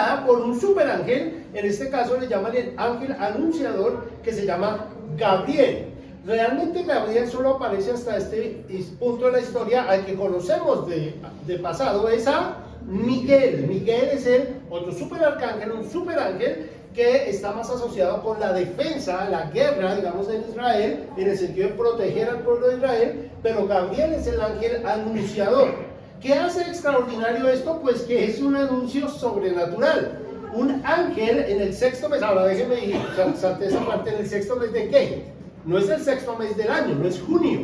guiada por un superángel. En este caso le llaman el ángel anunciador, que se llama Gabriel. Realmente Gabriel solo aparece hasta este punto de la historia. Al que conocemos de pasado es a Miguel. Miguel es el otro superarcángel, un superángel que está más asociado con la defensa, la guerra, digamos, en Israel, en el sentido de proteger al pueblo de Israel, pero Gabriel es el ángel anunciador. ¿Qué hace extraordinario esto? Pues que es un anuncio sobrenatural. Un ángel en el sexto mes, ahora déjenme ir, salte esa parte, en el sexto mes ¿de qué? No es el sexto mes del año, no es junio,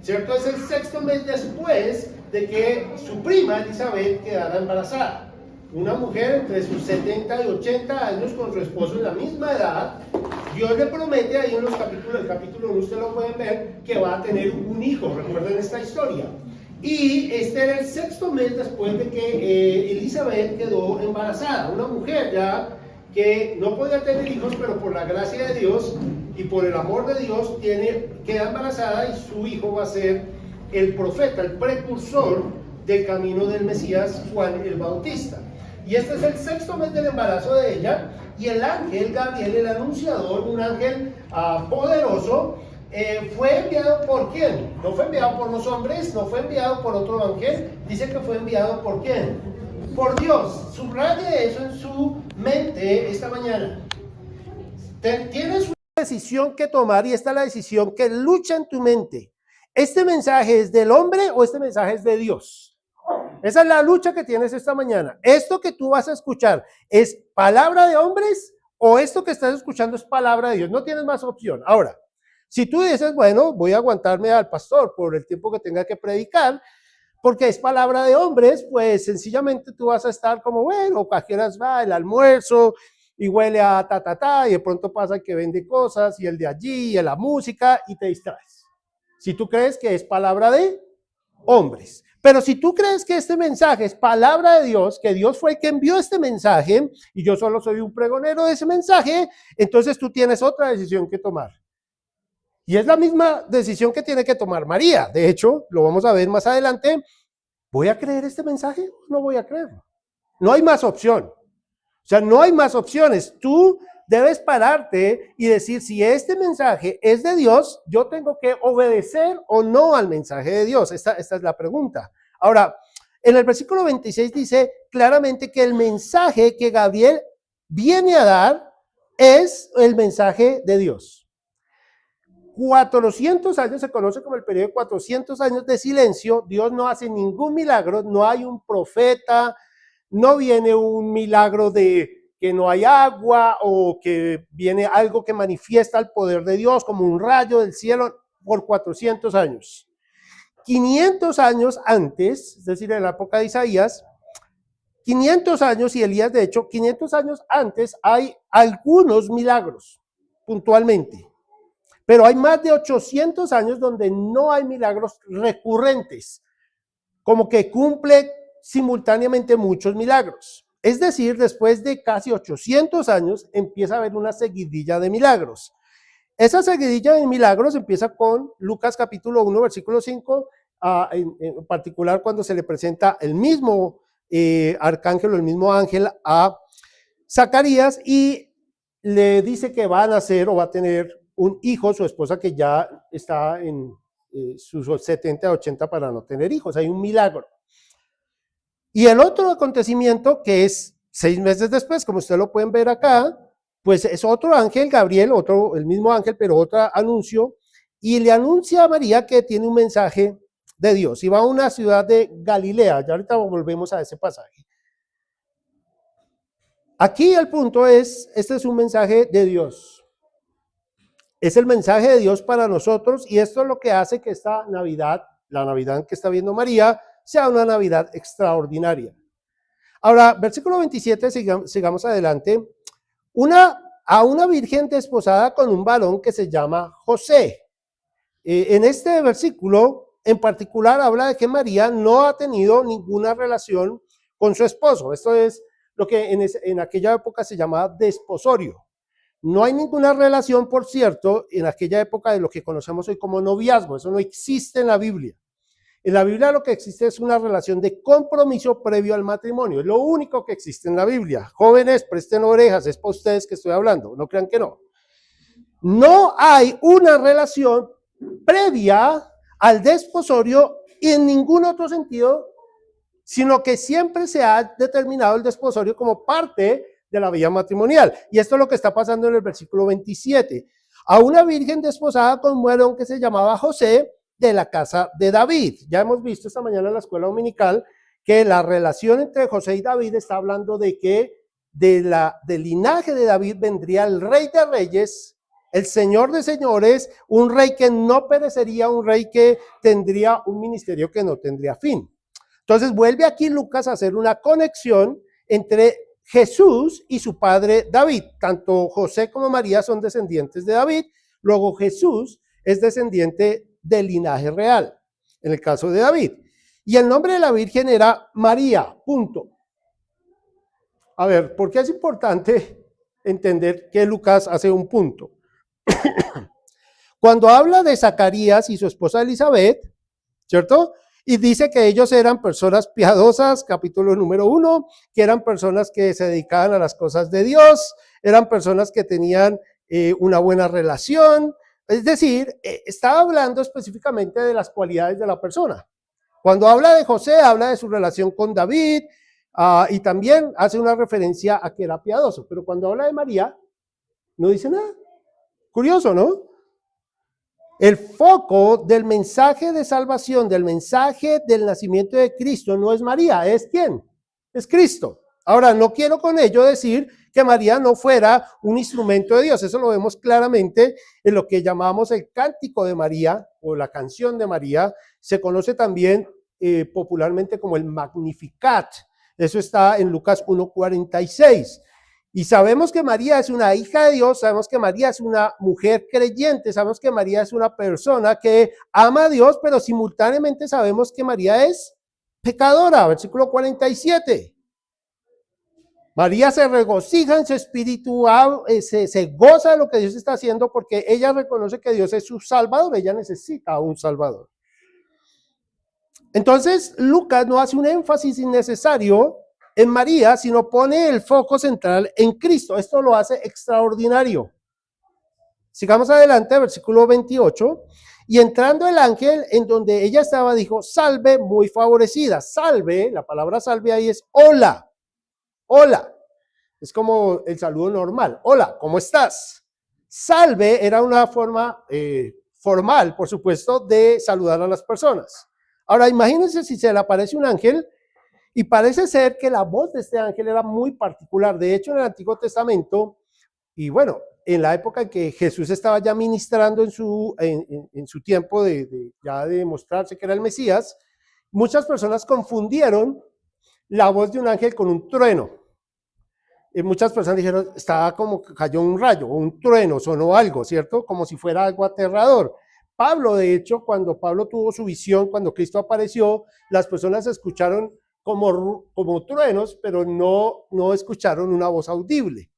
¿cierto? Es el sexto mes después de que su prima Elizabeth quedara embarazada. Una mujer entre sus 70 y 80 años con su esposo en la misma edad, Dios le promete ahí en los capítulos, el capítulo 1 ustedes lo pueden ver, que va a tener un hijo, recuerden esta historia. Y este era el sexto mes después de que Elizabeth quedó embarazada, una mujer ya que no podía tener hijos, pero por la gracia de Dios y por el amor de Dios queda embarazada, y su hijo va a ser el profeta, el precursor del camino del Mesías, Juan el Bautista. Y este es el sexto mes del embarazo de ella, y el ángel Gabriel, el anunciador, un ángel poderoso, fue enviado ¿por quién? No fue enviado por los hombres, no fue enviado por otro ángel, dice que fue enviado ¿por quién? Por Dios. Subraye eso en su mente esta mañana. Tienes una decisión que tomar, y esta es la decisión que lucha en tu mente. ¿Este mensaje es del hombre o este mensaje es de Dios? Esa es la lucha que tienes esta mañana. ¿Esto que tú vas a escuchar es palabra de hombres o esto que estás escuchando es palabra de Dios? No tienes más opción. Ahora, si tú dices, bueno, voy a aguantarme al pastor por el tiempo que tenga que predicar, porque es palabra de hombres, pues sencillamente tú vas a estar como, bueno, ¿a qué horas va el almuerzo? Y huele a y de pronto pasa que vende cosas, y el de allí, y la música, y te distraes. Si tú crees que es palabra de hombres. Pero si tú crees que este mensaje es palabra de Dios, que Dios fue el que envió este mensaje, y yo solo soy un pregonero de ese mensaje, entonces tú tienes otra decisión que tomar. Y es la misma decisión que tiene que tomar María. De hecho, lo vamos a ver más adelante. ¿Voy a creer este mensaje o no voy a creerlo? No hay más opción. O sea, no hay más opciones. Tú debes pararte y decir, si este mensaje es de Dios, yo tengo que obedecer o no al mensaje de Dios. Esta es la pregunta. Ahora, en el versículo 26 dice claramente que el mensaje que Gabriel viene a dar es el mensaje de Dios. 400 años se conoce como el periodo de 400 años de silencio. Dios no hace ningún milagro, no hay un profeta, no viene un milagro de que no hay agua, o que viene algo que manifiesta el poder de Dios como un rayo del cielo por 400 años. 500 años antes, es decir, en la época de Isaías, 500 años, y Elías de hecho, 500 años antes hay algunos milagros, puntualmente. Pero hay más de 800 años donde no hay milagros recurrentes, como que cumple simultáneamente muchos milagros. Es decir, después de casi 800 años empieza a haber una seguidilla de milagros. Esa seguidilla de milagros empieza con Lucas capítulo 1, versículo 5, en particular cuando se le presenta el mismo arcángel o el mismo ángel a Zacarías y le dice que va a nacer o va a tener un hijo, su esposa que ya está en sus 70, 80 para no tener hijos. Hay un milagro. Y el otro acontecimiento, que es 6 meses después, como ustedes lo pueden ver acá, pues es otro ángel, Gabriel, el mismo ángel, pero otro anuncio, y le anuncia a María que tiene un mensaje de Dios. Y va a una ciudad de Galilea, ya ahorita volvemos a ese pasaje. Aquí el punto es, este es un mensaje de Dios. Es el mensaje de Dios para nosotros, y esto es lo que hace que esta Navidad, la Navidad que está viendo María, sea una Navidad extraordinaria. Ahora, versículo 27, sigamos adelante. A una virgen desposada con un varón que se llama José. En este versículo, en particular, habla de que María no ha tenido ninguna relación con su esposo. Esto es lo que en aquella época se llamaba desposorio. No hay ninguna relación, por cierto, en aquella época de lo que conocemos hoy como noviazgo. Eso no existe en la Biblia. En la Biblia lo que existe es una relación de compromiso previo al matrimonio. Es lo único que existe en la Biblia. Jóvenes, presten orejas, es para ustedes que estoy hablando, no crean que no. No hay una relación previa al desposorio en ningún otro sentido, sino que siempre se ha determinado el desposorio como parte de la vida matrimonial. Y esto es lo que está pasando en el versículo 27. A una virgen desposada con un varón que se llamaba José, de la casa de David. Ya hemos visto esta mañana en la escuela dominical que la relación entre José y David está hablando de que del linaje de David vendría el rey de reyes, el señor de señores, un rey que no perecería, un rey que tendría un ministerio que no tendría fin. Entonces vuelve aquí Lucas a hacer una conexión entre Jesús y su padre David. Tanto José como María son descendientes de David, luego Jesús es descendiente del linaje real, en el caso de David. Y el nombre de la Virgen era María, punto. A ver, ¿por qué es importante entender que Lucas hace un punto? Cuando habla de Zacarías y su esposa Elizabeth, ¿cierto? Y dice que ellos eran personas piadosas, capítulo número 1, que eran personas que se dedicaban a las cosas de Dios, eran personas que tenían una buena relación. Es decir, estaba hablando específicamente de las cualidades de la persona. Cuando habla de José, habla de su relación con David y también hace una referencia a que era piadoso. Pero cuando habla de María, no dice nada. Curioso, ¿no? El foco del mensaje de salvación, del mensaje del nacimiento de Cristo, no es María, ¿es quién? Es Cristo. Ahora, no quiero con ello decir que María no fuera un instrumento de Dios. Eso lo vemos claramente en lo que llamamos el cántico de María o la canción de María. Se conoce también popularmente como el Magnificat. Eso está en Lucas 1:46. Y sabemos que María es una hija de Dios, sabemos que María es una mujer creyente, sabemos que María es una persona que ama a Dios, pero simultáneamente sabemos que María es pecadora. Versículo 47. María se regocija en su espíritu, se goza de lo que Dios está haciendo porque ella reconoce que Dios es su Salvador, ella necesita a un Salvador. Entonces, Lucas no hace un énfasis innecesario en María, sino pone el foco central en Cristo. Esto lo hace extraordinario. Sigamos adelante, versículo 28. Y entrando el ángel en donde ella estaba, dijo, salve muy favorecida. Salve, la palabra salve ahí es hola. Hola, es como el saludo normal. Hola, ¿cómo estás? Salve era una forma formal, por supuesto, de saludar a las personas. Ahora, imagínense si se le aparece un ángel y parece ser que la voz de este ángel era muy particular. De hecho, en el Antiguo Testamento, y bueno, en la época en que Jesús estaba ya ministrando en su tiempo ya de mostrarse que era el Mesías, muchas personas confundieron la voz de un ángel con un trueno. Y muchas personas dijeron, estaba como que cayó un rayo, o un trueno, sonó algo, ¿cierto? Como si fuera algo aterrador. Pablo, de hecho, cuando Pablo tuvo su visión, cuando Cristo apareció, las personas escucharon como truenos, pero no escucharon una voz audible.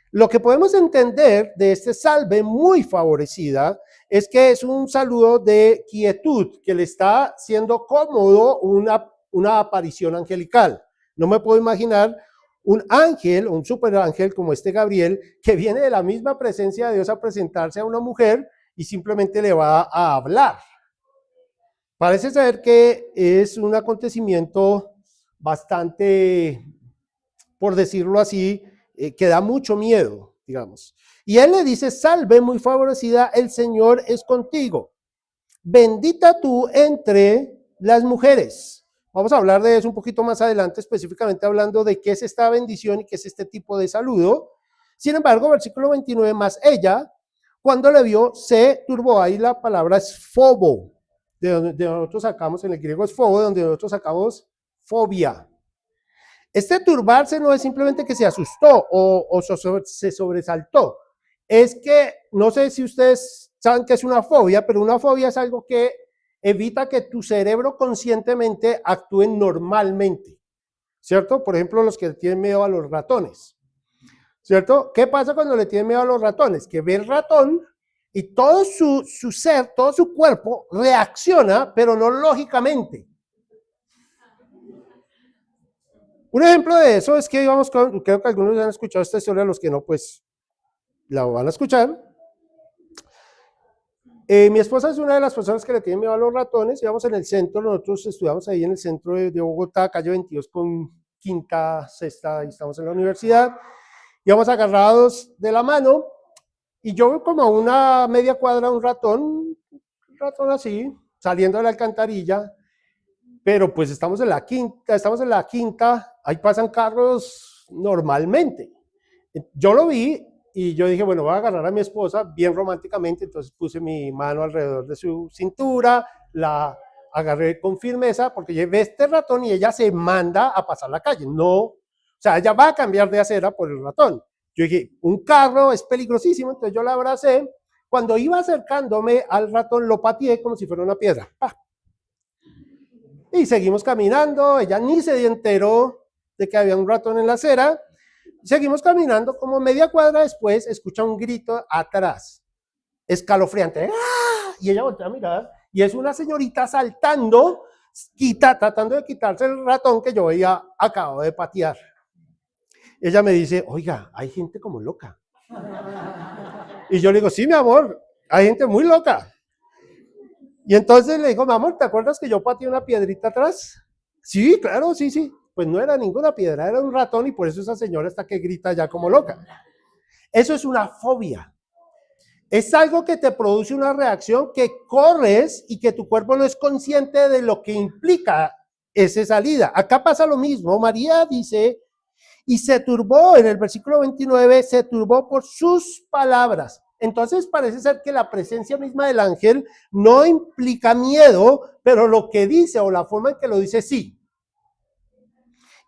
Lo que podemos entender de este salve muy favorecida es que es un saludo de quietud, que le está siendo cómodo una aparición angelical. No me puedo imaginar un ángel, un superángel como este Gabriel, que viene de la misma presencia de Dios a presentarse a una mujer y simplemente le va a hablar. Parece ser que es un acontecimiento bastante, por decirlo así, que da mucho miedo, digamos. Y él le dice, salve muy favorecida, el Señor es contigo. Bendita tú entre las mujeres. Vamos a hablar de eso un poquito más adelante, específicamente hablando de qué es esta bendición y qué es este tipo de saludo. Sin embargo, versículo 29, más ella, cuando le vio, se turbó. Ahí la palabra es fobo, de donde nosotros sacamos, en el griego es fobo, de donde nosotros sacamos fobia. Este turbarse no es simplemente que se asustó o se sobresaltó. Es que, no sé si ustedes saben qué es una fobia, pero una fobia es algo que evita que tu cerebro conscientemente actúe normalmente, ¿cierto? Por ejemplo, los que tienen miedo a los ratones, ¿cierto? ¿Qué pasa cuando le tienen miedo a los ratones? Que ve el ratón Y todo su ser, todo su cuerpo reacciona, pero no lógicamente. Un ejemplo de eso es que íbamos con, creo que algunos han escuchado esta historia, los que no, pues la van a escuchar. Mi esposa es una de las personas que le tienen miedo a los ratones. Íbamos en el centro, nosotros estudiamos ahí en el centro de Bogotá, calle 22 con quinta, sexta, y estamos en la universidad. Íbamos agarrados de la mano y yo veo como a una media cuadra un ratón así, saliendo de la alcantarilla, pero pues estamos en la quinta, ahí pasan carros normalmente. Yo lo vi y yo dije, bueno, voy a agarrar a mi esposa bien románticamente, entonces puse mi mano alrededor de su cintura, la agarré con firmeza, porque yo ve este ratón y ella se manda a pasar la calle, no, o sea, ella va a cambiar de acera por el ratón. Yo dije, un carro es peligrosísimo, entonces yo la abracé. Cuando iba acercándome al ratón, lo pateé como si fuera una piedra. ¡Pah! Y seguimos caminando, ella ni se enteró de que había un ratón en la acera. Seguimos caminando, como media cuadra después, escucha un grito atrás, escalofriante. ¡Ah! Y ella voltea a mirar, y es una señorita saltando, tratando de quitarse el ratón que yo había acabado de patear. Ella me dice, oiga, hay gente como loca. Y yo le digo, sí, mi amor, hay gente muy loca. Y entonces le digo, mi amor, ¿te acuerdas que yo pateé una piedrita atrás? Sí, claro, sí, sí. Pues no era ninguna piedra, era un ratón, y por eso esa señora está que grita ya como loca. Eso es una fobia. Es algo que te produce una reacción que corres y que tu cuerpo no es consciente de lo que implica esa salida. Acá pasa lo mismo. María dice, y se turbó, en el versículo 29, se turbó por sus palabras. Entonces parece ser que la presencia misma del ángel no implica miedo, pero lo que dice o la forma en que lo dice sí.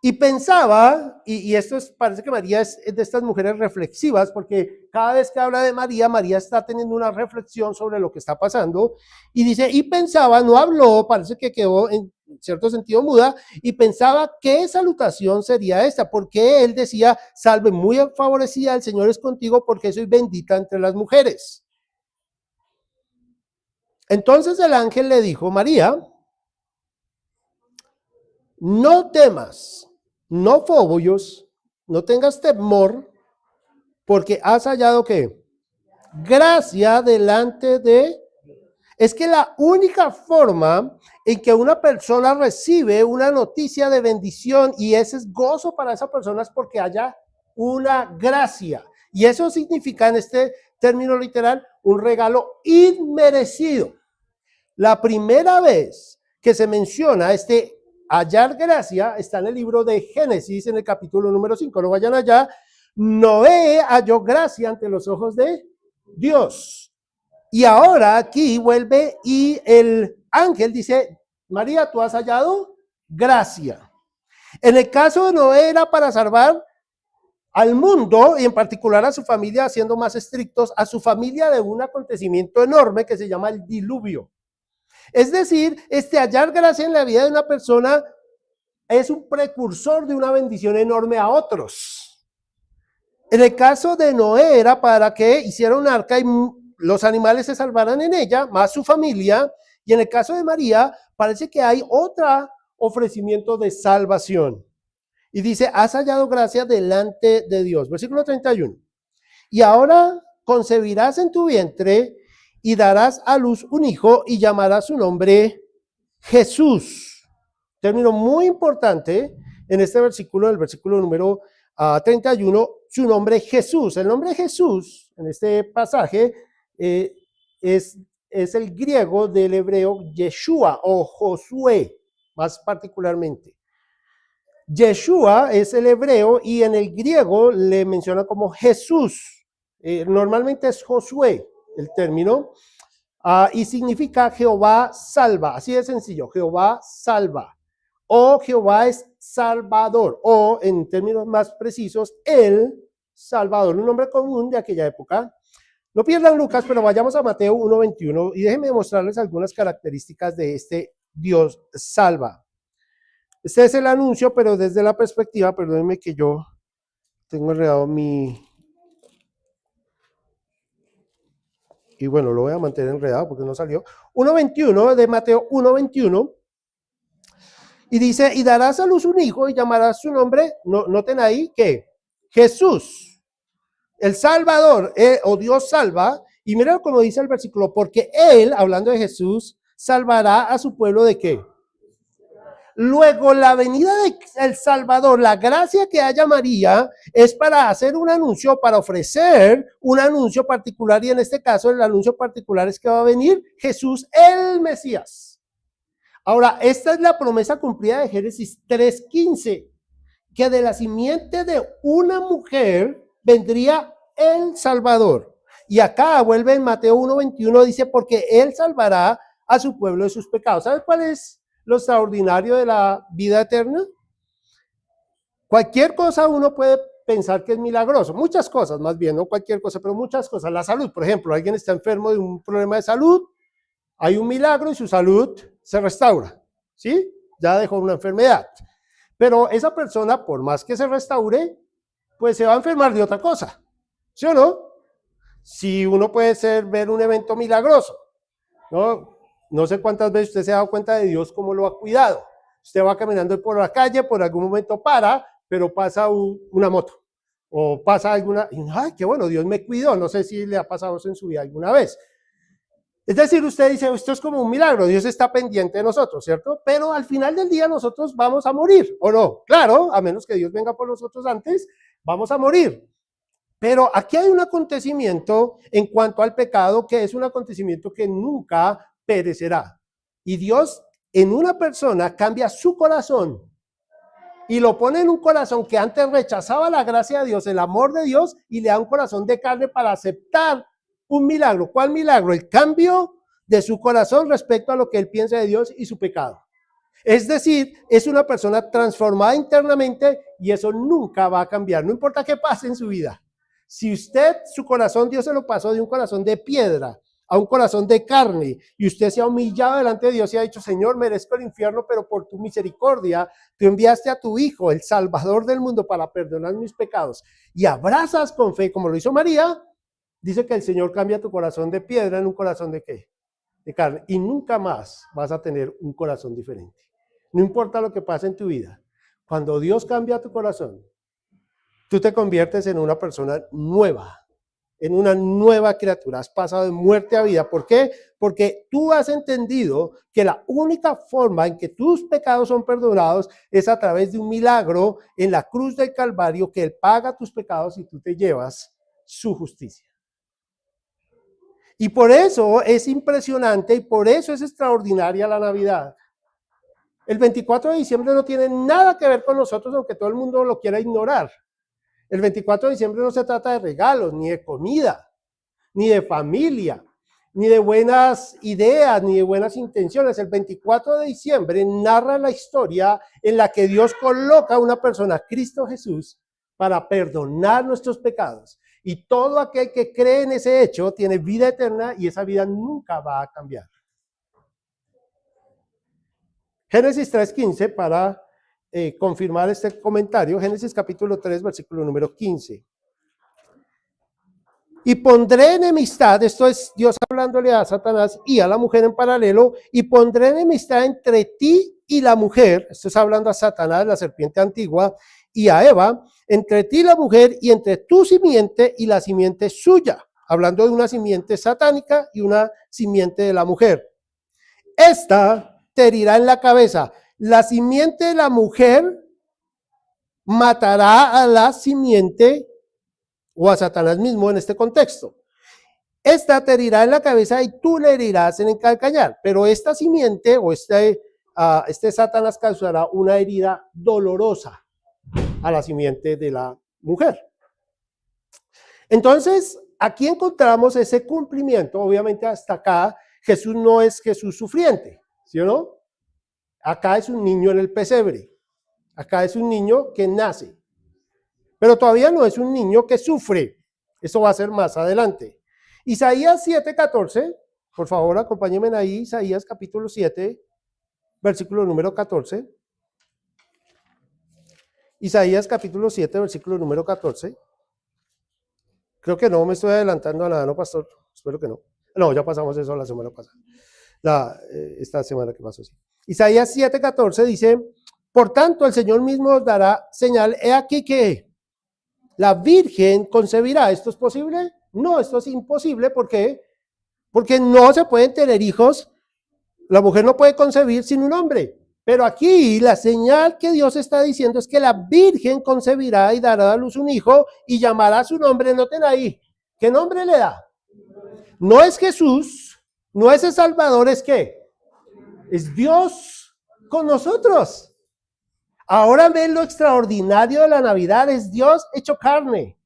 Y pensaba, y esto parece que María es de estas mujeres reflexivas, porque cada vez que habla de María, María está teniendo una reflexión sobre lo que está pasando, y dice, y pensaba, no habló, parece que quedó en cierto sentido muda, y pensaba qué salutación sería esta, porque él decía, salve muy favorecida, el Señor es contigo, porque soy bendita entre las mujeres. Entonces el ángel le dijo, María, no temas, no fobios, no tengas temor, porque has hallado ¿qué? Gracia delante de... Es que la única forma en que una persona recibe una noticia de bendición y ese es gozo para esa persona es porque haya una gracia. Y eso significa en este término literal un regalo inmerecido. La primera vez que se menciona este hallar gracia está en el libro de Génesis, en el capítulo número 5. No vayan allá. Noé halló gracia ante los ojos de Dios. Y ahora aquí vuelve y el ángel dice, María, tú has hallado gracia. En el caso de Noé era para salvar al mundo y en particular a su familia, siendo más estrictos, a su familia de un acontecimiento enorme que se llama el diluvio. Es decir, hallar gracia en la vida de una persona es un precursor de una bendición enorme a otros. En el caso de Noé era para que hiciera un arca y los animales se salvaran en ella, más su familia. Y en el caso de María, parece que hay otro ofrecimiento de salvación. Y dice, has hallado gracia delante de Dios. Versículo 31. Y ahora concebirás en tu vientre y darás a luz un hijo y llamarás su nombre Jesús. Término muy importante en este versículo, el versículo número 31, su nombre Jesús. El nombre Jesús en este pasaje es el griego del hebreo Yeshua o Josué, más particularmente. Yeshua es el hebreo y en el griego le menciona como Jesús. Normalmente es Josué el término y significa Jehová salva. Así de sencillo, Jehová salva. O Jehová es Salvador, o en términos más precisos, el Salvador, un nombre común de aquella época. No pierdan Lucas, pero vayamos a Mateo 1:21 y déjenme mostrarles algunas características de este Dios salva. Este es el anuncio, pero desde la perspectiva, perdónenme que yo tengo enredado mi y bueno, lo voy a mantener enredado porque no salió. 1:21 de Mateo 1:21. Y dice, y darás a luz un hijo y llamarás su nombre, noten ahí que Jesús, el Salvador, o Dios salva, y miren como dice el versículo, porque Él, hablando de Jesús, salvará a su pueblo ¿de qué? Luego la venida del Salvador, la gracia que haya María, es para hacer un anuncio, para ofrecer un anuncio particular, y en este caso el anuncio particular es que va a venir Jesús el Mesías. Ahora, esta es la promesa cumplida de Génesis 3:15, que de la simiente de una mujer vendría el Salvador. Y acá vuelve en Mateo 1:21, dice, porque Él salvará a su pueblo de sus pecados. ¿Sabes cuál es lo extraordinario de la vida eterna? Cualquier cosa uno puede pensar que es milagroso, muchas cosas más bien, no cualquier cosa, pero muchas cosas. La salud, por ejemplo, alguien está enfermo de un problema de salud, hay un milagro y su salud se restaura, ¿sí? Ya dejó una enfermedad. Pero esa persona, por más que se restaure, pues se va a enfermar de otra cosa, ¿sí o no? Si uno puede ver un evento milagroso, ¿no? No sé cuántas veces usted se ha dado cuenta de Dios cómo lo ha cuidado. Usted va caminando por la calle, por algún momento para, pero pasa una moto o pasa alguna, y, ay, qué bueno, Dios me cuidó. No sé si le ha pasado eso en su vida alguna vez. Es decir, usted dice, esto es como un milagro, Dios está pendiente de nosotros, ¿cierto? Pero al final del día nosotros vamos a morir, ¿o no? Claro, a menos que Dios venga por nosotros antes, vamos a morir. Pero aquí hay un acontecimiento en cuanto al pecado que es un acontecimiento que nunca perecerá. Y Dios en una persona cambia su corazón y lo pone en un corazón que antes rechazaba la gracia de Dios, el amor de Dios, y le da un corazón de carne para aceptar un milagro. ¿Cuál milagro? El cambio de su corazón respecto a lo que él piensa de Dios y su pecado. Es decir, es una persona transformada internamente y eso nunca va a cambiar, no importa qué pase en su vida. Si usted, su corazón, Dios se lo pasó de un corazón de piedra a un corazón de carne, y usted se ha humillado delante de Dios y ha dicho, Señor, merezco el infierno, pero por tu misericordia, tú enviaste a tu Hijo, el Salvador del mundo, para perdonar mis pecados, y abrazas con fe, como lo hizo María, dice que el Señor cambia tu corazón de piedra en un corazón de ¿qué? De carne, y nunca más vas a tener un corazón diferente. No importa lo que pase en tu vida, cuando Dios cambia tu corazón, tú te conviertes en una persona nueva, en una nueva criatura, has pasado de muerte a vida. ¿Por qué? Porque tú has entendido que la única forma en que tus pecados son perdonados es a través de un milagro en la cruz del Calvario, que Él paga tus pecados y tú te llevas su justicia. Y por eso es impresionante y por eso es extraordinaria la Navidad. El 24 de diciembre no tiene nada que ver con nosotros, aunque todo el mundo lo quiera ignorar. El 24 de diciembre no se trata de regalos, ni de comida, ni de familia, ni de buenas ideas, ni de buenas intenciones. El 24 de diciembre narra la historia en la que Dios coloca a una persona, Cristo Jesús, para perdonar nuestros pecados. Y todo aquel que cree en ese hecho tiene vida eterna y esa vida nunca va a cambiar. Génesis 3:15 para confirmar este comentario, Génesis capítulo 3, versículo número 15. Y pondré enemistad, esto es Dios hablándole a Satanás y a la mujer en paralelo, y pondré enemistad entre ti y la mujer, esto es hablando a Satanás, la serpiente antigua, y a Eva, entre ti y la mujer, y entre tu simiente y la simiente suya, hablando de una simiente satánica y una simiente de la mujer. Esta te herirá en la cabeza. La simiente de la mujer matará a la simiente o a Satanás mismo en este contexto. Esta te herirá en la cabeza y tú le herirás en el calcañar. Pero esta simiente o este Satanás causará una herida dolorosa a la simiente de la mujer. Entonces, aquí encontramos ese cumplimiento. Obviamente hasta acá Jesús no es Jesús sufriente, ¿sí o no? Acá es un niño en el pesebre. Acá es un niño que nace. Pero todavía no es un niño que sufre. Eso va a ser más adelante. Isaías 7:14. Por favor, acompáñenme ahí. Isaías capítulo 7, versículo número 14. Isaías capítulo 7, versículo número 14. Creo que no me estoy adelantando a nada, ¿no, pastor? Espero que no. No, ya pasamos eso la semana pasada. Esta semana que pasó, sí. Isaías 7:14 dice, por tanto, el Señor mismo os dará señal. He aquí que la Virgen concebirá. ¿Esto es posible? No, esto es imposible. ¿Por qué? Porque no se pueden tener hijos. La mujer no puede concebir sin un hombre. Pero aquí la señal que Dios está diciendo es que la Virgen concebirá y dará a luz un hijo y llamará su nombre. Noten ahí. ¿Qué nombre le da? No es Jesús, no es el Salvador, ¿es qué? Es Dios con nosotros. Ahora ven lo extraordinario de la Navidad, es Dios hecho carne.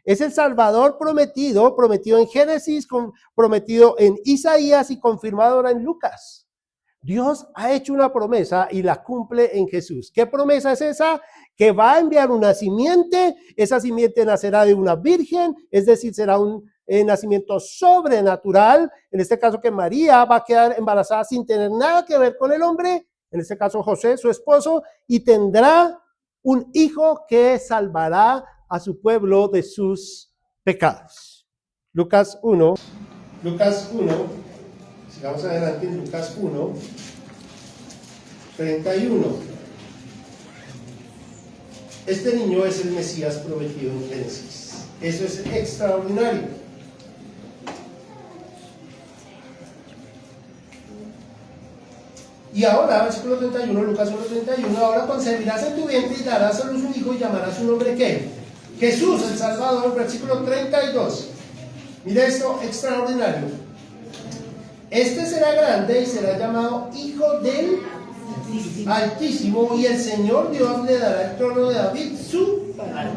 Es el Salvador prometido en Génesis, prometido en Isaías y confirmado ahora en Lucas. Dios ha hecho una promesa y la cumple en Jesús. ¿Qué promesa es esa? Que va a enviar una simiente, esa simiente nacerá de una virgen, es decir, será un nacimiento sobrenatural, en este caso que María va a quedar embarazada sin tener nada que ver con el hombre, en este caso José, su esposo, y tendrá un hijo que salvará a su pueblo de sus pecados. Lucas 1, sigamos adelante en Lucas 1, 31. Este niño es el Mesías prometido en Génesis. Eso es extraordinario. Y ahora, versículo 31, Lucas 1:31, ahora concebirás en tu vientre y darás a luz un hijo y llamarás su nombre ¿qué? Jesús, el Salvador, versículo 32. Mira esto extraordinario. Este será grande y será llamado Hijo del Altísimo, y el Señor Dios le dará el trono de David, su padre.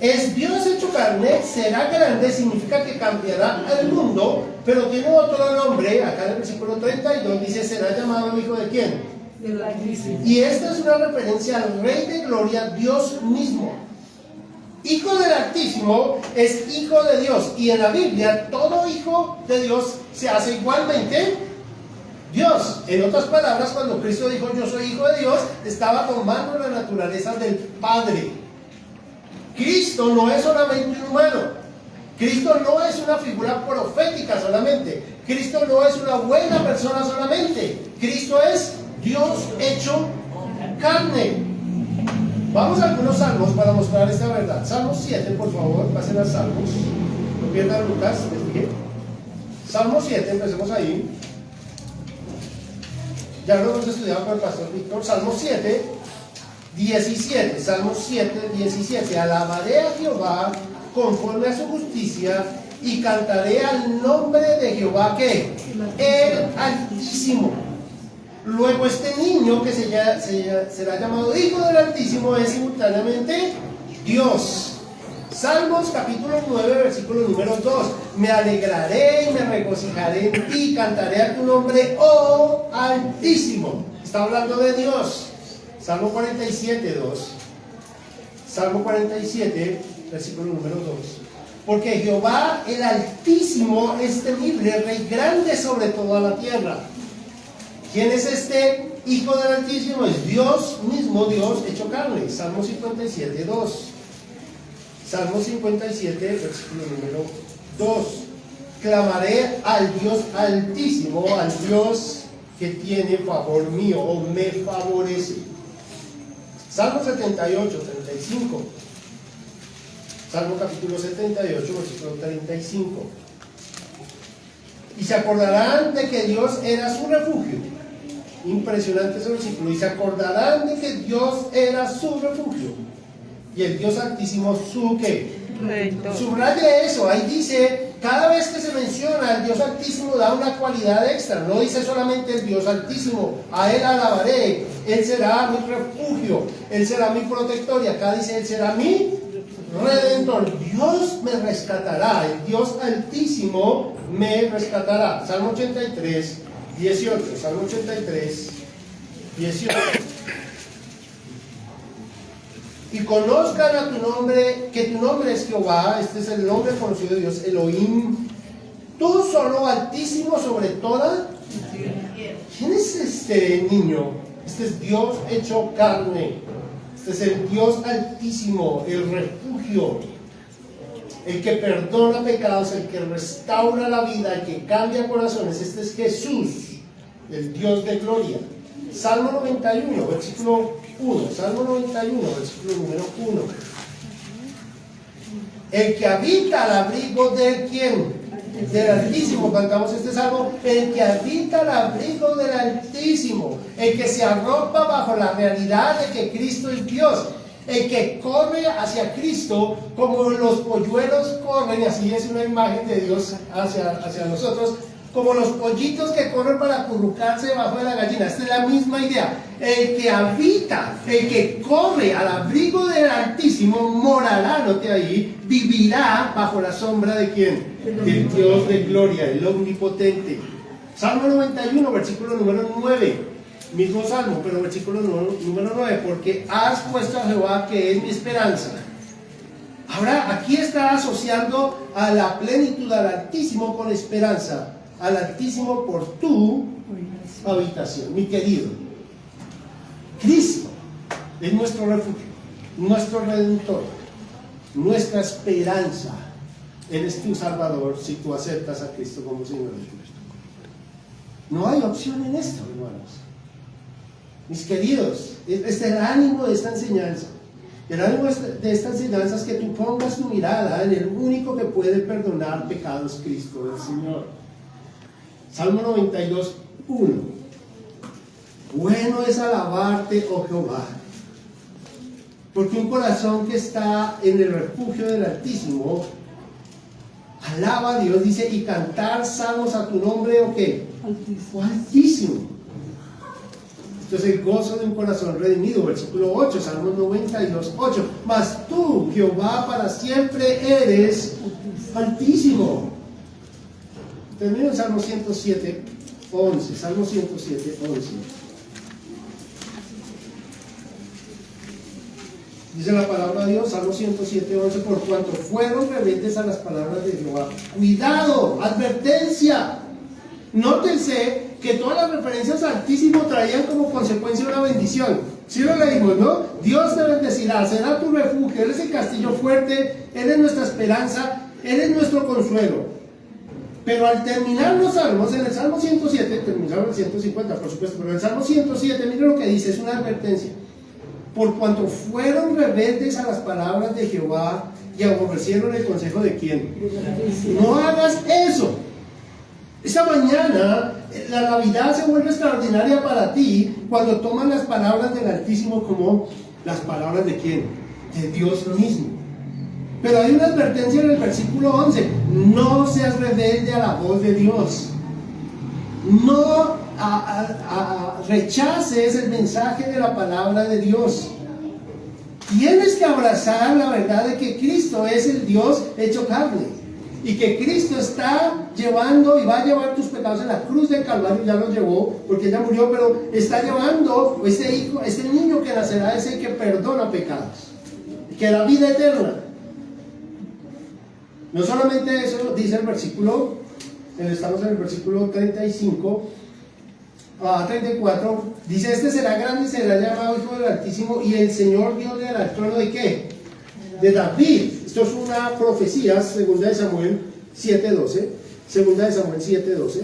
Es Dios hecho carne, será grande, significa que cambiará al mundo, pero tiene otro nombre. Acá en el versículo 32 dice, será llamado el Hijo de ¿quién? Del Altísimo. Y esta es una referencia al Rey de Gloria, Dios mismo. Hijo del Altísimo es hijo de Dios, y en la Biblia todo hijo de Dios se hace igualmente Dios. En otras palabras, cuando Cristo dijo yo soy hijo de Dios, estaba tomando la naturaleza del Padre. Cristo no es solamente un humano. Cristo no es una figura profética solamente. Cristo no es una buena persona solamente. Cristo es Dios hecho carne. Vamos a algunos salmos para mostrar esta verdad. Salmos 7, por favor, pasen a Salmos. No pierdan Lucas, les dije. Salmo 7, empecemos ahí. Ya lo hemos estudiado con el pastor Víctor. Salmo 7, 17. Salmo 7, 17. Alabaré a Jehová conforme a su justicia y cantaré al nombre de Jehová, ¿qué? El Altísimo. Luego este niño que será llamado Hijo del Altísimo es simultáneamente Dios. Salmos capítulo 9, versículo número 2. Me alegraré y me regocijaré en ti, cantaré a tu nombre, oh Altísimo. Está hablando de Dios. Salmo 47, 2. Salmo 47, versículo número 2. Porque Jehová el Altísimo es temible, Rey grande sobre toda la tierra. ¿Quién es este Hijo del Altísimo? Es Dios mismo, Dios hecho carne. Salmo 57, 2. Salmo 57, versículo número 2. Clamaré al Dios Altísimo, al Dios que tiene favor mío o me favorece. Salmo 78, 35. Salmo capítulo 78, versículo 35. Y se acordarán de que Dios era su refugio. Impresionante ese versículo. Y se acordarán de que Dios era su refugio. Y el Dios Altísimo su ¿qué? Subraye eso. Ahí dice, cada vez que se menciona el Dios Altísimo da una cualidad extra. No dice solamente el Dios Altísimo. A Él alabaré. Él será mi refugio. Él será mi protector. Y acá dice, Él será mi Redentor. Dios me rescatará. El Dios Altísimo me rescatará. Salmo 83, 18. Salmo 83, 18. Y conozcan a tu nombre, que tu nombre es Jehová. Este es el nombre conocido de Dios, Elohim. Tú solo, Altísimo sobre toda. ¿Quién es este niño? Este es Dios hecho carne. Este es el Dios Altísimo, el refugio. el que perdona pecados, el que restaura la vida, el que cambia corazones. Este es Jesús, el Dios de gloria. Salmo 91, versículo 1. Salmo 91, versículo número 1. El que habita al abrigo de ¿quién? Del Altísimo. Cantamos este salmo. El que habita al abrigo del Altísimo, el que se arropa bajo la realidad de que Cristo es Dios, el que corre hacia Cristo como los polluelos corren, y así es una imagen de Dios hacia nosotros, como los pollitos que corren para acurrucarse debajo de la gallina. Esta es la misma idea. El que habita, el que corre al abrigo del Altísimo, morará, note ahí, vivirá bajo la sombra de ¿quién? Del Dios de gloria, el omnipotente. Salmo 91, versículo número 9. Mismo salmo, pero versículo número 9. Porque has puesto a Jehová, que es mi esperanza. Ahora, aquí está asociando a la plenitud, al Altísimo con esperanza. Al Altísimo por tu habitación. Mi querido, Cristo es nuestro refugio, nuestro Redentor, nuestra esperanza. Él es tu Salvador si tú aceptas a Cristo como Señor y Cristo. No hay opción en esto, hermanos. Mis queridos, este es el ánimo de esta enseñanza. El ánimo de esta enseñanza es que tú pongas tu mirada en el único que puede perdonar pecados, Cristo, el Señor. Salmo 92, 1. Bueno es alabarte, oh Jehová, porque un corazón que está en el refugio del Altísimo alaba a Dios, dice, y cantar salmos a tu nombre, ¿o qué? Altísimo. Altísimo. Esto es el gozo de un corazón redimido. Versículo 8, Salmo 92, 8. Mas tú, Jehová, para siempre eres altísimo. Termino en Salmo 107, 11. Salmo 107, 11. Dice la palabra de Dios, Salmo 107, 11, por cuanto fueron rebeldes a las palabras de Jehová. Cuidado, advertencia. Nótense que todas las referencias al Altísimo traían como consecuencia una bendición. Sí lo leímos, ¿no? Dios te bendecirá, será tu refugio, Él es el castillo fuerte, Él es nuestra esperanza, Él es nuestro consuelo. Pero al terminar los salmos, en el Salmo 107, terminaron el 150 por supuesto, pero en el Salmo 107, miren lo que dice, es una advertencia. Por cuanto fueron rebeldes a las palabras de Jehová y aborrecieron el consejo de ¿quién? No hagas eso. Esta mañana la Navidad se vuelve extraordinaria para ti cuando tomas las palabras del Altísimo como las palabras de ¿quién? De Dios mismo. Pero hay una advertencia en el versículo 11. No seas rebelde a la voz de Dios. No rechaces el mensaje de la palabra de Dios. Tienes que abrazar la verdad de que Cristo es el Dios hecho carne y que Cristo está llevando y va a llevar tus pecados en la cruz del Calvario. Ya los llevó porque ya murió, pero está llevando este hijo, este niño que nacerá, es el que perdona pecados, que da vida eterna. No solamente eso, dice el versículo, estamos en el versículo 35 a 34, dice, este será grande y será llamado Hijo del Altísimo, y el Señor Dios le dará el trono de ¿qué? De David. Esto es una profecía, segunda de Samuel 7:12, segunda de Samuel 7:12.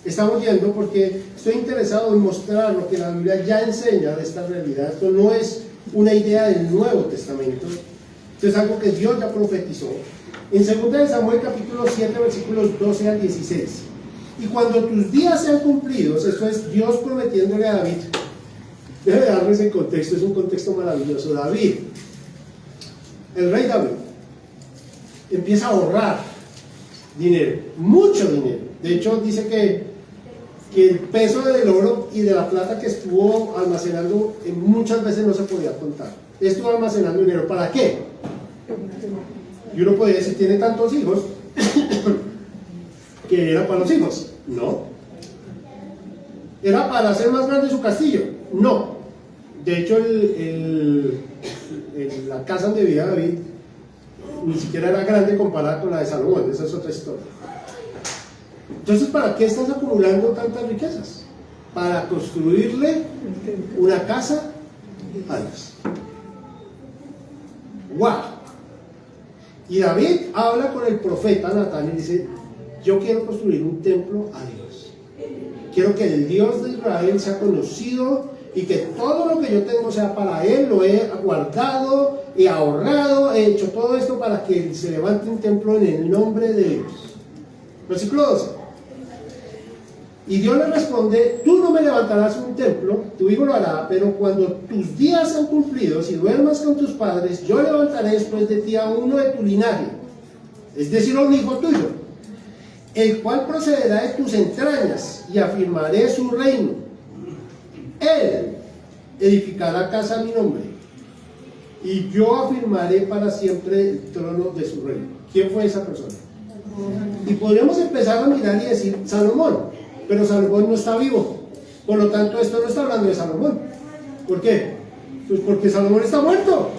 Estamos yendo porque estoy interesado en mostrar lo que la Biblia ya enseña de esta realidad. Esto no es una idea del Nuevo Testamento, esto es algo que Dios ya profetizó. En segunda de Samuel capítulo 7, versículos 12 al 16. Y cuando tus días sean cumplidos, esto es Dios prometiéndole a David. Déjame darles el contexto, es un contexto maravilloso. David, el rey David, empieza a ahorrar dinero, mucho dinero. De hecho, dice que el peso del oro y de la plata que estuvo almacenando muchas veces no se podía contar. Estuvo almacenando dinero. ¿Para qué? Y uno podría decir, tiene tantos hijos que era para los hijos. No. ¿Era para hacer más grande su castillo? No. De hecho, la casa donde vivía David ni siquiera era grande comparada con la de Salomón. Esa es otra historia. Entonces, ¿para qué estás acumulando tantas riquezas? Para construirle una casa a Dios. ¡Wow! Y David habla con el profeta Natán y dice: yo quiero construir un templo a Dios. Quiero que el Dios de Israel sea conocido y que todo lo que yo tengo sea para Él. Lo he guardado, he ahorrado, he hecho todo esto para que se levante un templo en el nombre de Dios. Versículo 12. Y Dios le responde: tú no me levantarás un templo, tu hijo lo hará, pero cuando tus días sean cumplidos y duermas con tus padres, yo levantaré después de ti a uno de tu linaje, es decir, a un hijo tuyo, el cual procederá de tus entrañas, y afirmaré su reino. Él edificará casa a mi nombre, y yo afirmaré para siempre el trono de su reino. ¿Quién fue esa persona? Y podríamos empezar a mirar y decir Salomón, pero Salomón no está vivo. Por lo tanto, esto no está hablando de Salomón. ¿Por qué? Pues porque Salomón está muerto.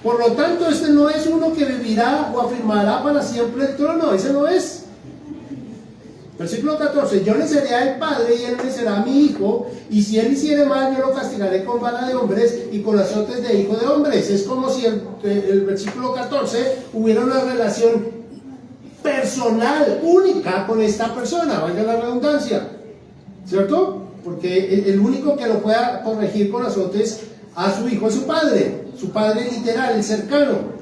Por lo tanto, este no es uno que vivirá o afirmará para siempre el trono. Ese no es. Versículo 14: yo le seré a él padre y él le será mi hijo, y si él hiciere mal, yo lo castigaré con vara de hombres y con azotes de hijo de hombres. Es como si el versículo 14 hubiera una relación personal, única con esta persona, valga la redundancia, ¿cierto? Porque el único que lo pueda corregir con azotes a su hijo es su padre literal, el cercano.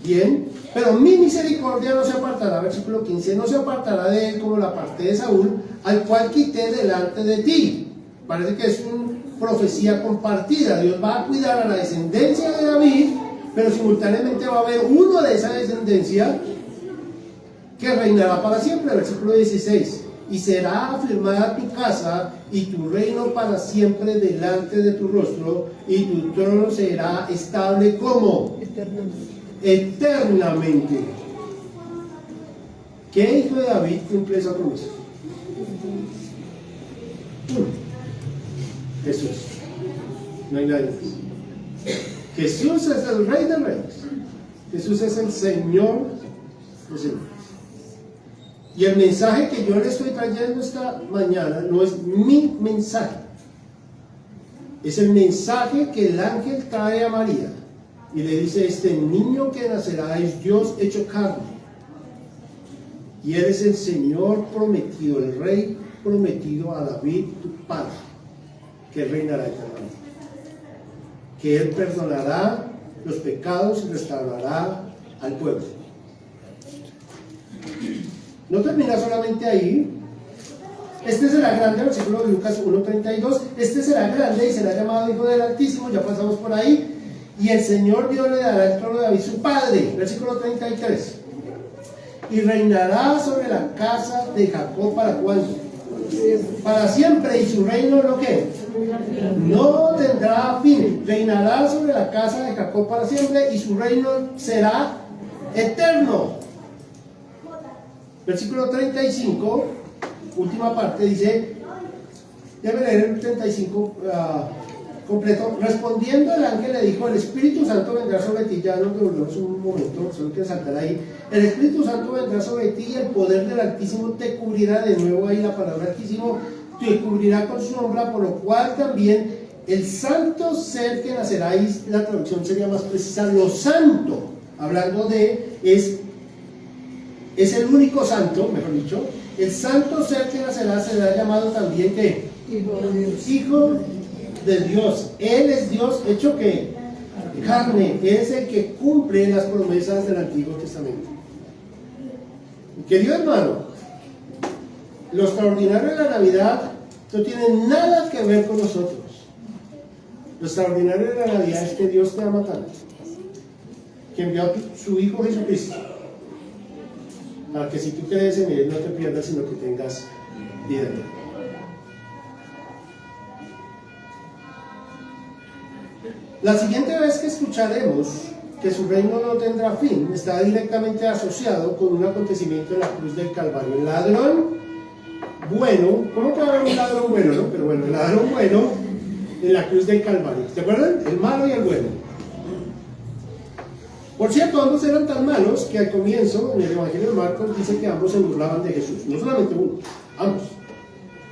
Bien, pero mi misericordia no se apartará, versículo 15, no se apartará de él como la parte de Saúl, al cual quité delante de ti. Parece que es una profecía compartida. Dios va a cuidar a la descendencia de David, pero simultáneamente va a haber uno de esa descendencia que reinará para siempre. Versículo 16: y será afirmada tu casa y tu reino para siempre delante de tu rostro, y tu trono será estable como eternamente. ¿Qué hijo de David cumple esa promesa? Jesús. No hay nadie más. Jesús es el Rey de Reyes. Jesús es el Señor de señores. Y el mensaje que yo le estoy trayendo esta mañana no es mi mensaje. Es el mensaje que el ángel trae a María. Y le dice: este niño que nacerá es Dios hecho carne. Y él es el Señor prometido, el Rey prometido a David, tu padre, que reinará eternamente. Que él perdonará los pecados y restaurará al pueblo. No termina solamente ahí. Este será grande, versículo de Lucas 1:32. Este será grande y será llamado Hijo del Altísimo. Ya pasamos por ahí. Y el Señor Dios le dará el trono de David su padre. Versículo 33. Y reinará sobre la casa de Jacob para cuándo? Para siempre. Y su reino, ¿lo qué? No tendrá fin. Reinará sobre la casa de Jacob para siempre, y su reino será eterno. Versículo 35, última parte, dice, déjame leer el 35 completo. Respondiendo el ángel le dijo: el Espíritu Santo vendrá sobre ti. Ya nos devolvemos un momento, solo quiero saltar ahí. El Espíritu Santo vendrá sobre ti, y el poder del Altísimo te cubrirá. De nuevo ahí la palabra Altísimo, te cubrirá con su sombra, por lo cual también el santo ser que nacerá, y la traducción sería más precisa, lo santo, hablando de, es el único santo, mejor dicho, el santo ser que nacerá será llamado también que Hijo de Dios. Hijo de Dios. Él es Dios hecho que carne, es el que cumple las promesas del Antiguo Testamento. Querido hermano, lo extraordinario de la Navidad no tiene nada que ver con nosotros. Lo extraordinario de la Navidad es que Dios te ama tanto, que envió a su Hijo Jesucristo, para que si tú crees en Él no te pierdas, sino que tengas vida eterna. La siguiente vez que escucharemos que su reino no tendrá fin está directamente asociado con un acontecimiento en la cruz del Calvario. El ladrón bueno, ¿cómo puede haber un ladrón bueno, no? Pero bueno, el ladrón bueno en la cruz del Calvario. ¿Se acuerdan? El malo y el bueno. Por cierto, ambos eran tan malos que al comienzo, en el Evangelio de Marcos, dice que ambos se burlaban de Jesús. No solamente uno, ambos.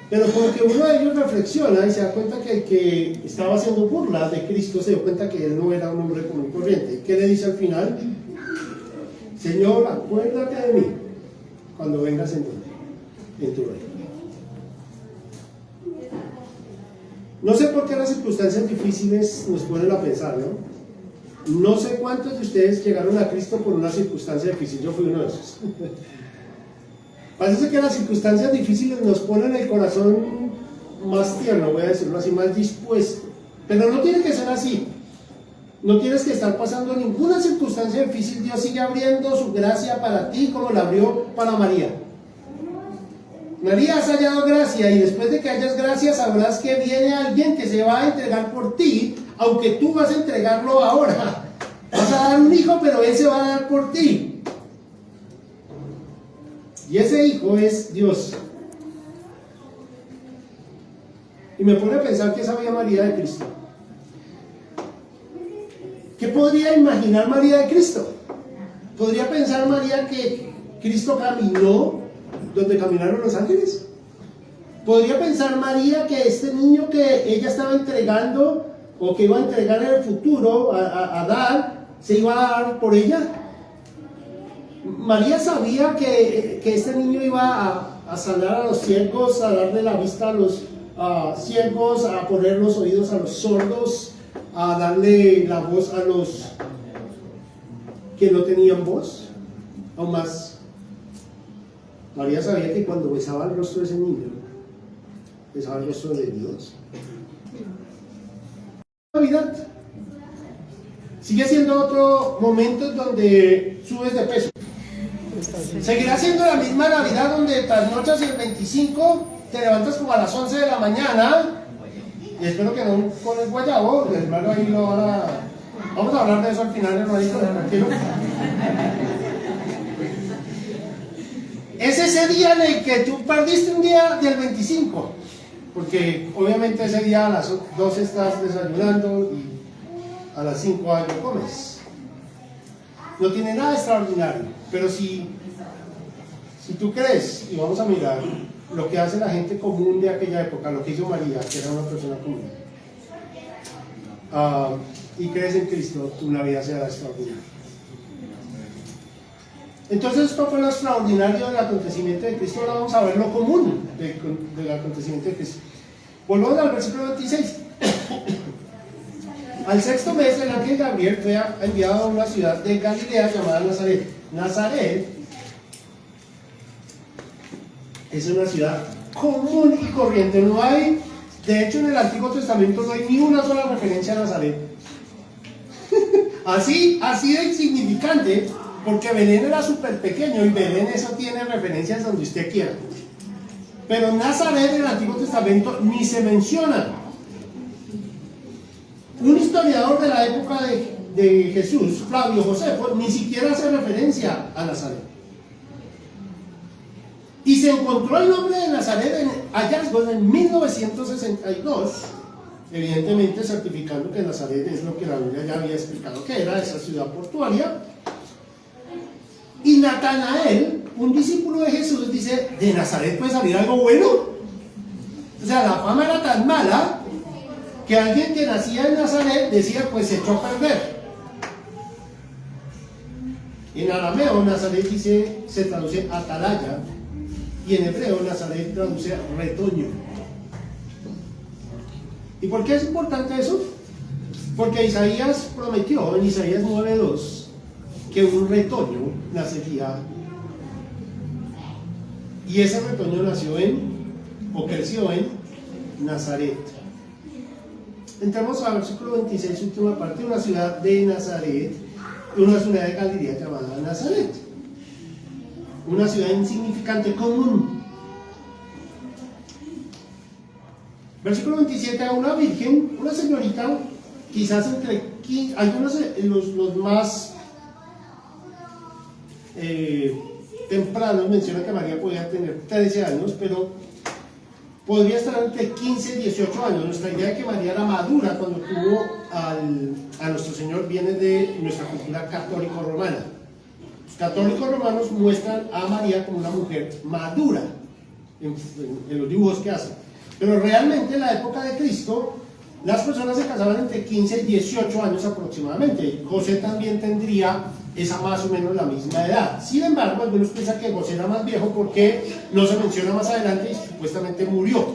Pero como que uno de ellos reflexiona y se da cuenta que el que estaba haciendo burlas de Cristo se dio cuenta que él no era un hombre común y corriente. ¿Qué le dice al final? Señor, acuérdate de mí cuando vengas en tu reino. No sé por qué las circunstancias difíciles nos ponen a pensar, ¿no? No sé cuántos de ustedes llegaron a Cristo por una circunstancia difícil. Yo fui uno de esos. Parece que las circunstancias difíciles nos ponen el corazón más tierno, voy a decirlo así, más dispuesto. Pero no tiene que ser así. No tienes que estar pasando ninguna circunstancia difícil. Dios sigue abriendo su gracia para ti como la abrió para María. María, has hallado gracia, y después de que hayas gracia sabrás que viene alguien que se va a entregar por ti, aunque tú vas a entregarlo ahora. Vas a dar un hijo, pero él se va a dar por ti. Y ese hijo es Dios. Y me pone a pensar qué sabía María de Cristo. ¿Qué podría imaginar María de Cristo? ¿Podría pensar María que Cristo caminó donde caminaron los ángeles? ¿Podría pensar María que este niño que ella estaba entregando o que iba a entregar en el futuro a dar, se iba a dar por ella? María sabía que este niño iba a sanar a los ciegos, a darle la vista a los ciegos, a poner los oídos a los sordos, a darle la voz a los que no tenían voz. Aún más, María sabía que cuando besaba el rostro de ese niño, besaba el rostro de Dios. Navidad sigue siendo otro momento donde subes de peso. Seguirá siendo la misma Navidad donde trasnochas el 25, te levantas como a las 11 de la mañana, y espero que no pones guayabo, el hermano ahí lo van a... Vamos a hablar de eso al final, hermanito, tranquilo. Es ese día en el que tú perdiste un día del 25, porque obviamente ese día a las 12 estás desayunando y a las 5 algo comes. No tiene nada extraordinario, pero si tú crees, y vamos a mirar lo que hace la gente común de aquella época, lo que hizo María, que era una persona común, y crees en Cristo, tu Navidad será extraordinaria. Entonces, esto fue lo extraordinario del acontecimiento de Cristo. Ahora vamos a ver lo común del acontecimiento de Cristo. Volvamos al versículo 26. Al sexto mes, el ángel Gabriel fue enviado a una ciudad de Galilea llamada Nazaret. Nazaret es una ciudad común y corriente. No hay, de hecho, en el Antiguo Testamento no hay ni una sola referencia a Nazaret. así de insignificante. Porque Belén era súper pequeño y Belén eso tiene referencias donde usted quiera. Pero Nazaret en el Antiguo Testamento ni se menciona. Un historiador de la época de Jesús, Flavio Josefo, ni siquiera hace referencia a Nazaret. Y se encontró el nombre de Nazaret en hallazgos en 1962, evidentemente certificando que Nazaret es lo que la Biblia ya había explicado que era, esa ciudad portuaria. Y Natanael, un discípulo de Jesús, dice, ¿de Nazaret puede salir algo bueno? O sea, la fama era tan mala que alguien que nacía en Nazaret decía, pues se echó a perder. En arameo, Nazaret se traduce atalaya, y en hebreo, Nazaret traduce retoño. ¿Y por qué es importante eso? Porque Isaías prometió en Isaías 9:2 que un retoño nacería, y ese retoño creció en Nazaret. Entramos al versículo 26, última parte, una ciudad de Nazaret, una ciudad de Galilea llamada Nazaret, una ciudad insignificante, común. Versículo 27, a una virgen, una señorita, quizás entre 15, algunos los más tempranos mencionan que María podía tener 13 años, pero podría estar entre 15 y 18 años. Nuestra idea de que María era madura cuando tuvo a nuestro Señor viene de nuestra cultura católico-romana. Los católicos romanos muestran a María como una mujer madura en los dibujos que hacen, pero realmente en la época de Cristo las personas se casaban entre 15 y 18 años aproximadamente. José también tendría es a más o menos la misma edad. Sin embargo, algunos piensan que José era más viejo porque no se menciona más adelante y supuestamente murió.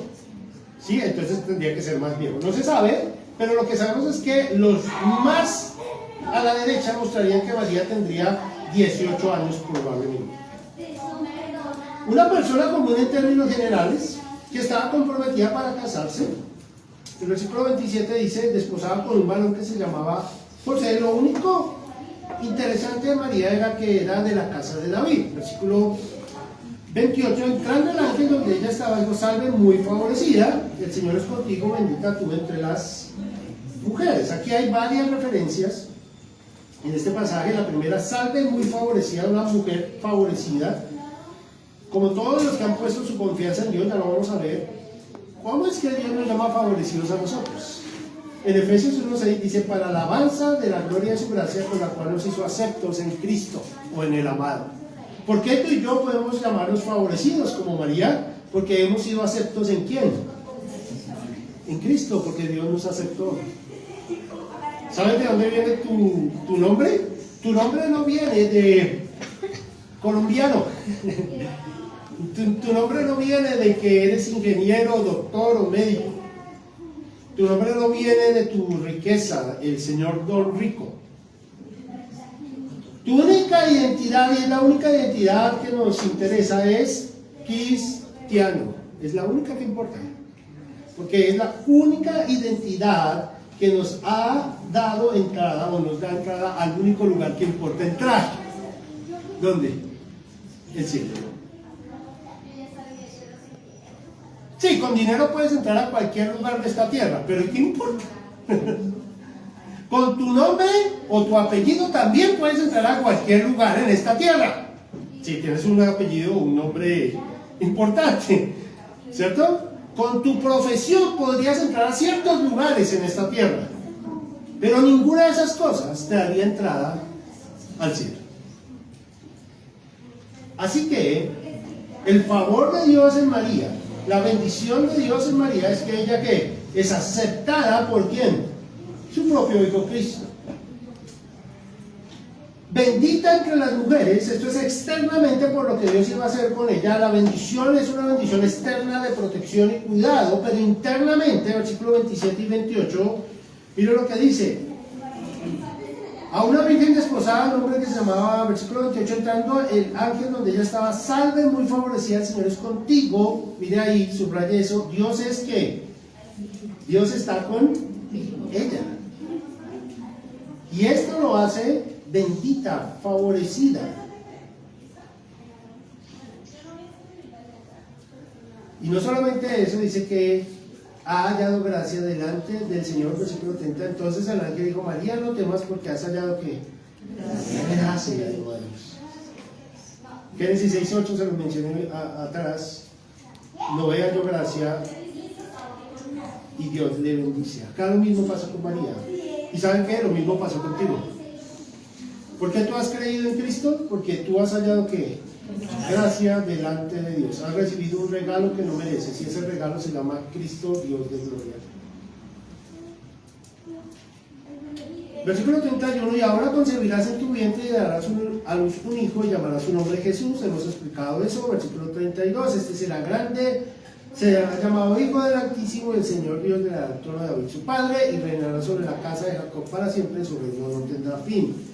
¿Sí? Entonces tendría que ser más viejo. No se sabe, pero lo que sabemos es que los más a la derecha mostrarían que María tendría 18 años probablemente. Una persona común en términos generales que estaba comprometida para casarse. El versículo 27 dice, desposada con un varón que se llamaba José. Lo único interesante de María era que era de la casa de David. Versículo 28, entrando el ángel donde ella estaba, dijo, salve muy favorecida, el Señor es contigo, bendita tú entre las mujeres. Aquí hay varias referencias en este pasaje. La primera, salve muy favorecida, una mujer favorecida. Como todos los que han puesto su confianza en Dios, ya lo vamos a ver. ¿Cómo es que Dios nos llama favorecidos a nosotros? En Efesios 1:6 dice, para alabanza de la gloria de su gracia, con la cual nos hizo aceptos en Cristo o en el amado. ¿Por qué tú y yo podemos llamarnos favorecidos como María? Porque hemos sido aceptos ¿en quién? En Cristo, porque Dios nos aceptó. ¿Sabes de dónde viene tu nombre? Tu nombre no viene de colombiano. Tu nombre no viene de que eres ingeniero, doctor o médico. Tu nombre no viene de tu riqueza, el señor Don Rico. Tu única identidad, y es la única identidad que nos interesa, es cristiano. Es la única que importa. Porque es la única identidad que nos ha dado entrada, o nos da entrada al único lugar que importa entrar. ¿Dónde? El cielo. Sí, con dinero puedes entrar a cualquier lugar de esta tierra, pero ¿qué importa? Con tu nombre o tu apellido también puedes entrar a cualquier lugar en esta tierra. Si tienes un apellido o un nombre importante, ¿cierto? Con tu profesión podrías entrar a ciertos lugares en esta tierra, pero ninguna de esas cosas te daría entrada al cielo. Así que el favor de Dios en María, la bendición de Dios en María es que ella ¿qué? Es aceptada por ¿quién? Su propio Hijo Cristo. Bendita entre las mujeres, esto es externamente por lo que Dios iba a hacer con ella. La bendición es una bendición externa de protección y cuidado, pero internamente, versículos 27 y 28, mire lo que dice. A una virgen desposada, un hombre que se llamaba, versículo 28, entrando el ángel donde ella estaba, salve muy favorecida, el Señor es contigo. Mire ahí, subraye eso. Dios es ¿qué? Dios está con ella. Y esto lo hace bendita, favorecida. Y no solamente eso, dice que ha hallado gracia delante del Señor, versículo 30. Entonces el ángel dijo, María, no temas porque has hallado ¿qué? Gracia de Dios. Génesis 6:8 se lo mencioné atrás. No vea yo gracia y Dios le bendice. Acá lo mismo pasa con María. ¿Y saben qué? Lo mismo pasó contigo. ¿Por qué tú has creído en Cristo? Porque tú has hallado ¿qué? Gracia delante de Dios. Has recibido un regalo que no mereces, y ese regalo se llama Cristo, Dios de gloria. Versículo 31, y ahora concebirás en tu vientre y darás a luz un hijo y llamarás su nombre Jesús. Hemos explicado eso. Versículo 32, este será grande, será llamado Hijo del Altísimo, y el Señor Dios le dará el trono de David su padre, y reinará sobre la casa de Jacob para siempre, sobre él no tendrá fin.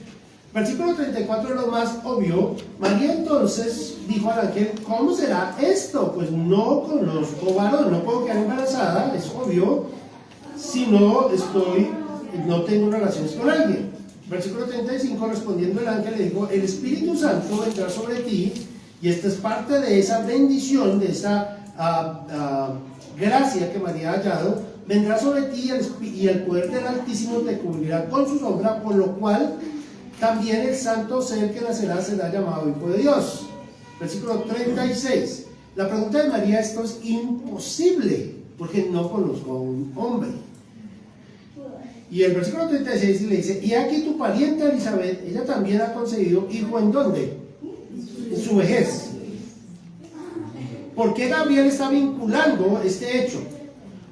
Versículo 34 es lo más obvio. María entonces dijo al ángel, ¿cómo será esto? Pues no conozco varón, no puedo quedar embarazada, es obvio, si no tengo relaciones con alguien. Versículo 35, respondiendo el ángel le dijo, el Espíritu Santo vendrá sobre ti, y esta es parte de esa bendición, de esa gracia que María ha hallado, vendrá sobre ti y el poder del Altísimo te cubrirá con su sombra, por lo cual también el santo ser que nacerá será llamado Hijo de Dios. Versículo 36. La pregunta de María, esto es imposible, porque no conozco a un hombre. Y el versículo 36 le dice, y aquí tu pariente Elizabeth, ella también ha concebido hijo, ¿en dónde? En su vejez. ¿Por qué Gabriel está vinculando este hecho?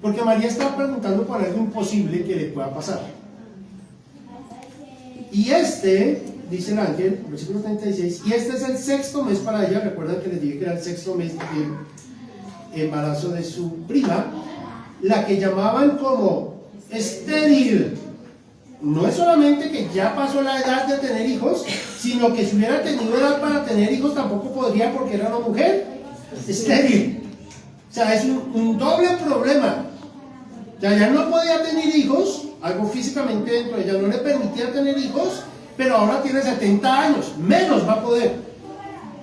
Porque María está preguntando por algo imposible que le pueda pasar. Y este dice el ángel, versículo 36, y este es el sexto mes para ella. Recuerdan que les dije que era el sexto mes del embarazo de su prima, la que llamaban como estéril. No es solamente que ya pasó la edad de tener hijos, sino que si hubiera tenido edad para tener hijos tampoco podría, porque era una mujer estéril. O sea, es un doble problema. Ya no podía tener hijos, algo físicamente dentro de ella no le permitía tener hijos, pero ahora tiene 70 años, menos va a poder.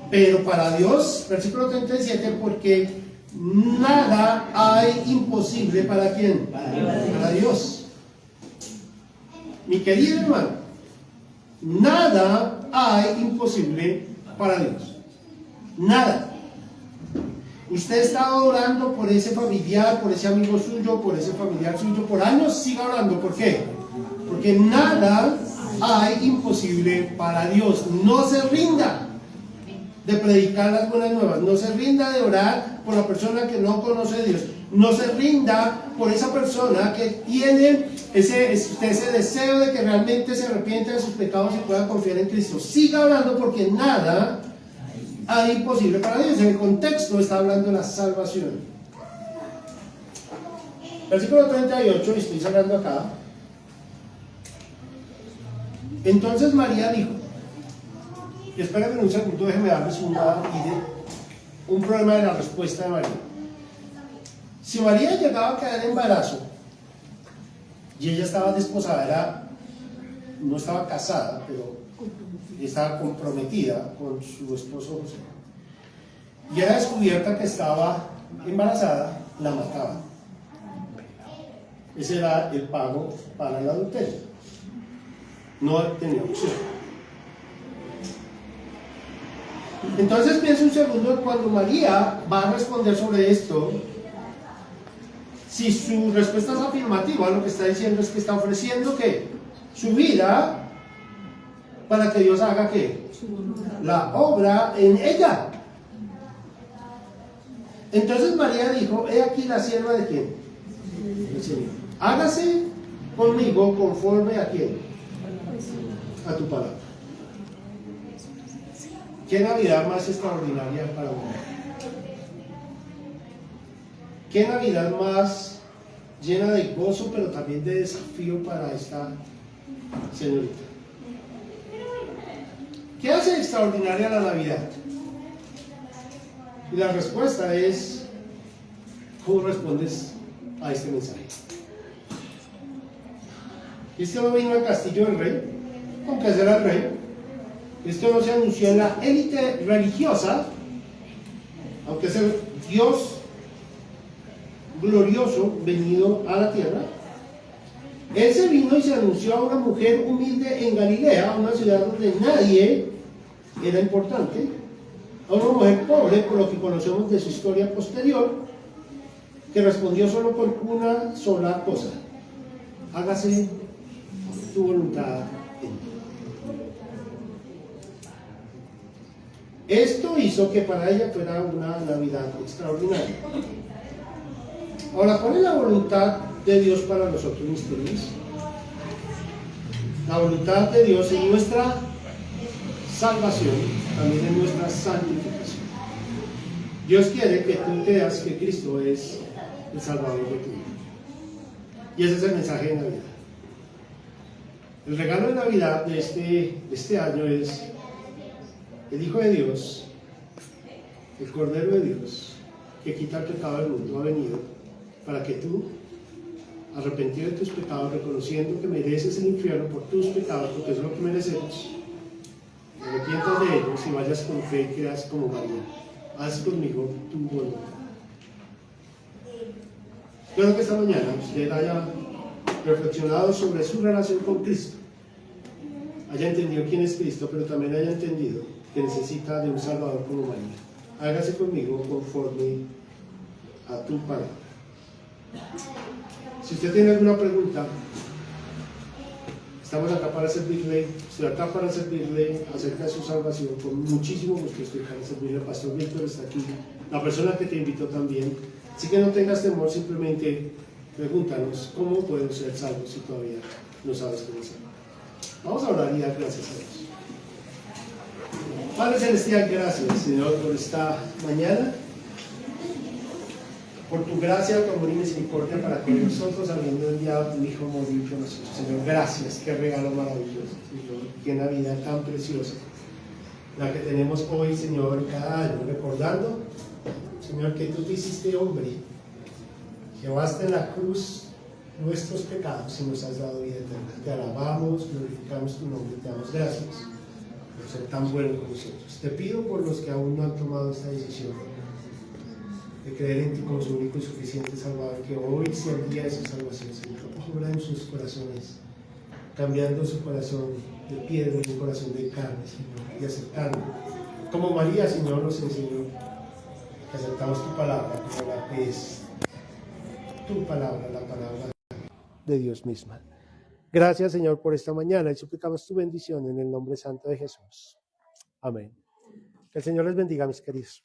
Pero para Dios, versículo 37, porque nada hay imposible para ¿quién? Para Dios. Mi querido hermano, nada hay imposible para Dios. Nada. Usted está orando por ese familiar, por ese amigo suyo, por ese familiar suyo, por años siga orando. ¿Por qué? Porque nada hay imposible para Dios. No se rinda de predicar las buenas nuevas, no se rinda de orar por la persona que no conoce a Dios, no se rinda por esa persona que tiene ese deseo de que realmente se arrepiente de sus pecados y pueda confiar en Cristo. Siga orando, porque nada hay imposible para Dios. En el contexto está hablando de la salvación. Versículo 38, estoy cerrando acá. Entonces María dijo, y espérenme un segundo, déjenme darles un problema de la respuesta de María. Si María llegaba a quedar en embarazo y ella estaba desposada, no estaba casada, pero estaba comprometida con su esposo José, y era descubierta que estaba embarazada, la mataban. Ese era el pago para el adulterio. No tenía opción. Entonces piensa un segundo, cuando María va a responder sobre esto, si su respuesta es afirmativa, lo que está diciendo es que está ofreciendo ¿qué? Su vida para que Dios haga ¿qué? La obra en ella. Entonces María dijo, he aquí la sierva de ¿quién? El Señor. Hágase conmigo conforme a ¿quién? A tu palabra. ¿Qué Navidad más extraordinaria para uno? ¿Qué Navidad más llena de gozo, pero también de desafío para esta señorita? ¿Qué hace extraordinaria la Navidad? Y la respuesta es, ¿cómo respondes a este mensaje? Cristo no vino al castillo del rey, aunque será el rey. Esto no se anunció en la élite religiosa, aunque es el Dios glorioso venido a la tierra. Él se vino y se anunció a una mujer humilde en Galilea, una ciudad donde nadie era importante, a una mujer pobre, por lo que conocemos de su historia posterior, que respondió solo con una sola cosa: hágase tu voluntad en mí. Esto hizo que para ella fuera una Navidad extraordinaria. Ahora, ¿cuál es la voluntad de Dios para nosotros, mis queridos? La voluntad de Dios es nuestra salvación, también es nuestra santificación. Dios quiere que tú creas que Cristo es el Salvador de tu vida. Y ese es el mensaje de Navidad. El regalo de Navidad de este año es el Hijo de Dios, el Cordero de Dios, que quita el pecado del mundo, ha venido para que tú, arrepentido de tus pecados, reconociendo que mereces el infierno por tus pecados, porque es lo que merecemos, te arrepientas de ellos y vayas con fe y creas como María. Haz conmigo tu voluntad. Espero que esta mañana usted haya reflexionado sobre su relación con Cristo, haya entendido quién es Cristo, pero también haya entendido que necesita de un Salvador como María. Hágase conmigo conforme a tu palabra. Si usted tiene alguna pregunta, estamos acá para servirle. Estoy acá para servirle acerca de su salvación. Con muchísimo gusto estoy para servirle. El pastor Víctor está aquí, la persona que te invitó también. Así que no tengas temor, simplemente pregúntanos cómo puedo ser salvo si todavía no sabes cómo ser. Vamos a orar y dar gracias a Dios. Padre Celestial, gracias, Señor, por esta mañana, por tu gracia, tu amor y misericordia para con nosotros, habiendo enviado a tu Hijo a morir por nosotros. Señor, gracias, qué regalo maravilloso, Señor, qué Navidad tan preciosa, la que tenemos hoy, Señor, cada año, recordando, Señor, que tú te hiciste hombre, llevaste en la cruz nuestros pecados y nos has dado vida eterna. Te alabamos, glorificamos tu nombre, te damos gracias por ser tan bueno con nosotros. Te pido por los que aún no han tomado esta decisión de creer en ti como su único y suficiente Salvador, que hoy sea el día de su salvación, Señor. Obra en sus corazones, cambiando su corazón de piedra en un corazón de carne, Señor, y aceptando. Como María, Señor, nos enseñó que aceptamos tu palabra como la que es tu palabra, la palabra de Dios misma. Gracias, Señor, por esta mañana y suplicamos tu bendición en el nombre santo de Jesús. Amén. Que el Señor les bendiga, mis queridos.